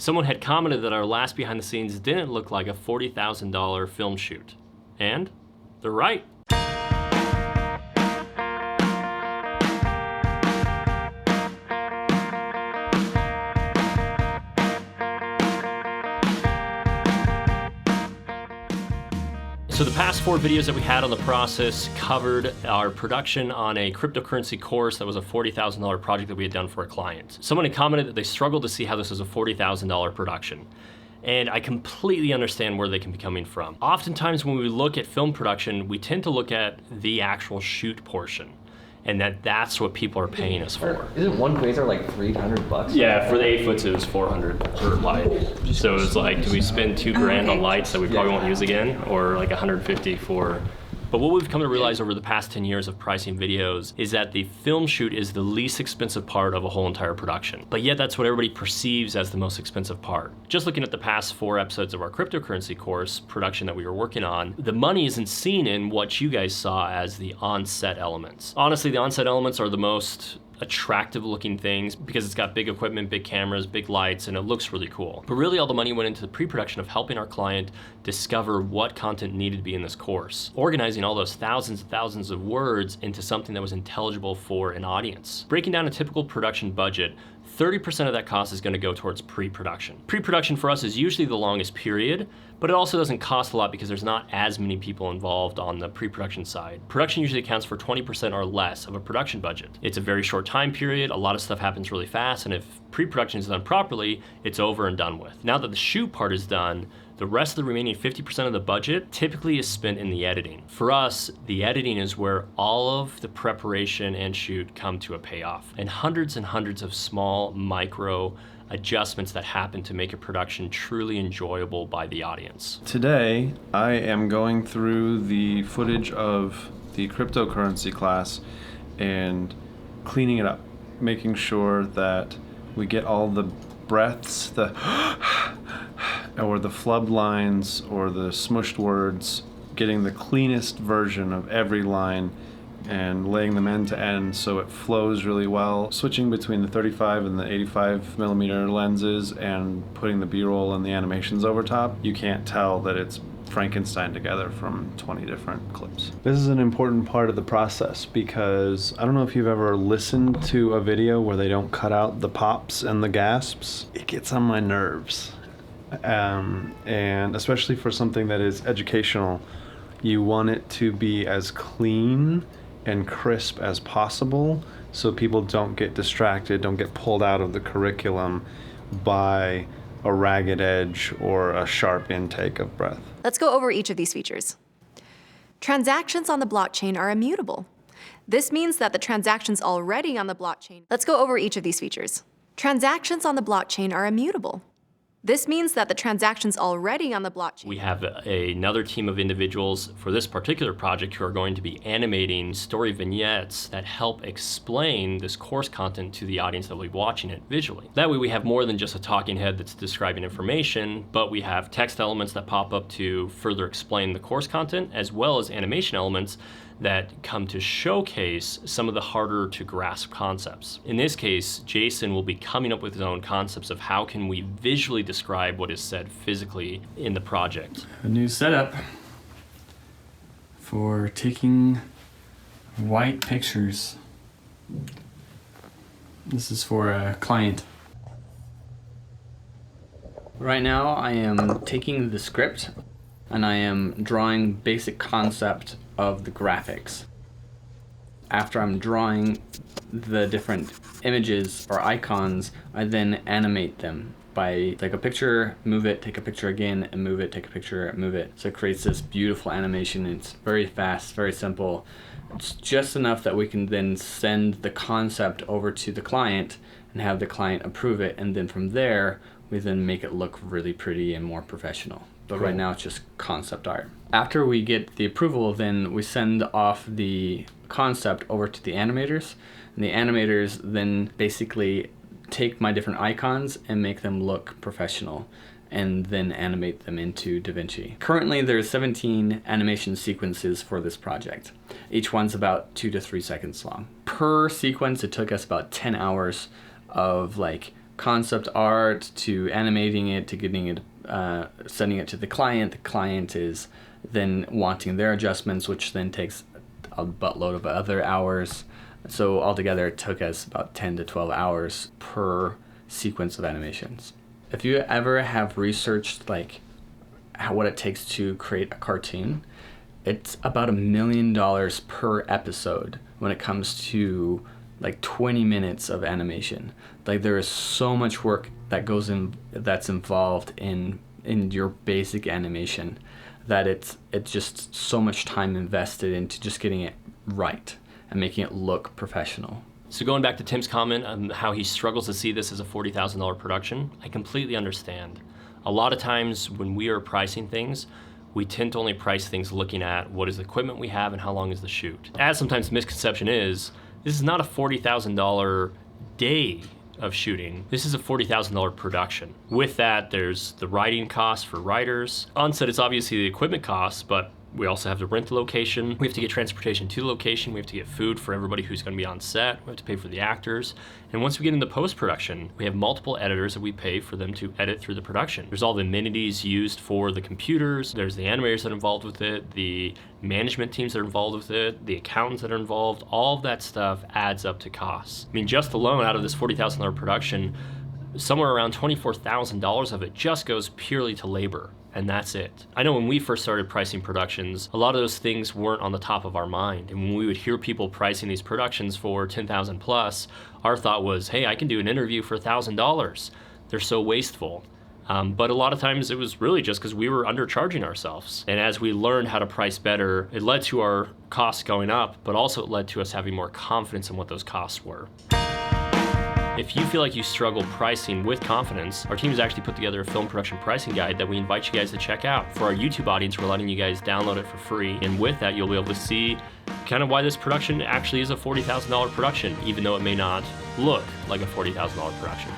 Someone had commented that our last behind the scenes didn't look like a $40,000 film shoot. And they're right. So the past 4 videos that we had on the process covered our production on a cryptocurrency course that was a $40,000 project that we had done for a client. Someone had commented that they struggled to see how this was a $40,000 production. And I completely understand where they can be coming from. Oftentimes when we look at film production, we tend to look at the actual shoot portion, and that's what people are paying us for. Isn't one quasar like $300? Yeah, for the 8 foot it was 400 per light. So it's like, do we spend $2,000 on lights that we probably won't use again, or like 150 for? But what we've come to realize over the past 10 years of pricing videos is that the film shoot is the least expensive part of a whole entire production. But yet that's what everybody perceives as the most expensive part. Just looking at the past 4 episodes of our cryptocurrency course production that we were working on, the money isn't seen in what you guys saw as the on-set elements. Honestly, the on-set elements are the most attractive looking things because it's got big equipment, big cameras, big lights, and it looks really cool. But really all the money went into the pre-production of helping our client discover what content needed to be in this course, organizing all those thousands and thousands of words into something that was intelligible for an audience. Breaking down a typical production budget, 30% of that cost is going to go towards pre-production. Pre-production for us is usually the longest period, but it also doesn't cost a lot because there's not as many people involved on the pre-production side. Production usually accounts for 20% or less of a production budget. It's a very short time period, a lot of stuff happens really fast, and if pre-production is done properly, it's over and done with. Now that the shoot part is done, the rest of the remaining 50% of the budget typically is spent in the editing. For us, the editing is where all of the preparation and shoot come to a payoff, and hundreds of small micro adjustments that happen to make a production truly enjoyable by the audience. Today, I am going through the footage of the cryptocurrency class and cleaning it up, making sure that we get all the breaths, or the flub lines, or the smushed words, getting the cleanest version of every line and laying them end to end so it flows really well. Switching between the 35 and the 85 millimeter lenses and putting the B-roll and the animations over top, you can't tell that it's Frankenstein together from 20 different clips. This is an important part of the process because I don't know if you've ever listened to a video where they don't cut out the pops and the gasps. It gets on my nerves. And especially for something that is educational, you want it to be as clean and crisp as possible so people don't get distracted, don't get pulled out of the curriculum by a ragged edge or a sharp intake of breath. Let's go over each of these features. Transactions on the blockchain are immutable. This means that the transactions already on the blockchain. Let's go over each of these features. Transactions on the blockchain are immutable. This means that the transactions already on the blockchain. We have another team of individuals for this particular project who are going to be animating story vignettes that help explain this course content to the audience that will be watching it visually. That way we have more than just a talking head that's describing information, but we have text elements that pop up to further explain the course content, as well as animation elements that come to showcase some of the harder to grasp concepts. In this case, Jason will be coming up with his own concepts of how can we visually describe what is said physically in the project. A new setup for taking white pictures. This is for a client. Right now I am taking the script and I am drawing basic concept of the graphics. After I'm drawing the different images or icons, I then animate them by take a picture, move it, take a picture again, and move it, take a picture, move it. So it creates this beautiful animation. It's very fast, very simple. It's just enough that we can then send the concept over to the client and have the client approve it, and then from there, we then make it look really pretty and more professional. But cool. Right now it's just concept art. After we get the approval, then we send off the concept over to the animators, and the animators then basically take my different icons and make them look professional, and then animate them into Davinci. Currently there's 17 animation sequences for this project. Each one's about 2 to 3 seconds long. Per sequence it took us about 10 hours of like concept art to animating it to getting it, sending it to the client. The client is then wanting their adjustments, which then takes a buttload of other hours. So altogether, it took us about 10 to 12 hours per sequence of animations. If you ever have researched like what it takes to create a cartoon, it's about $1 million per episode when it comes to like 20 minutes of animation. Like there is so much work that goes in, that's involved in your basic animation, that it's just so much time invested into just getting it right and making it look professional. So going back to Tim's comment on how he struggles to see this as a $40,000 production, I completely understand. A lot of times when we are pricing things, we tend to only price things looking at what is the equipment we have and how long is the shoot. As sometimes the misconception is, this is not a $40,000 day of shooting. This is a $40,000 production. With that, there's the writing costs for writers. On set, it's obviously the equipment costs, but we also have to rent the location. We have to get transportation to the location. We have to get food for everybody who's going to be on set. We have to pay for the actors. And once we get into post-production, we have multiple editors that we pay for them to edit through the production. There's all the amenities used for the computers. There's the animators that are involved with it, the management teams that are involved with it, the accountants that are involved. All of that stuff adds up to costs. I mean, just alone out of this $40,000 production, somewhere around $24,000 of it just goes purely to labor. And that's it. I know when we first started pricing productions, a lot of those things weren't on the top of our mind. And when we would hear people pricing these productions for $10,000 plus, our thought was, hey, I can do an interview for $1,000. They're so wasteful. But a lot of times it was really just because we were undercharging ourselves. And as we learned how to price better, it led to our costs going up, but also it led to us having more confidence in what those costs were. If you feel like you struggle pricing with confidence, our team has actually put together a film production pricing guide that we invite you guys to check out. For our YouTube audience, we're letting you guys download it for free. And with that, you'll be able to see kind of why this production actually is a $40,000 production, even though it may not look like a $40,000 production.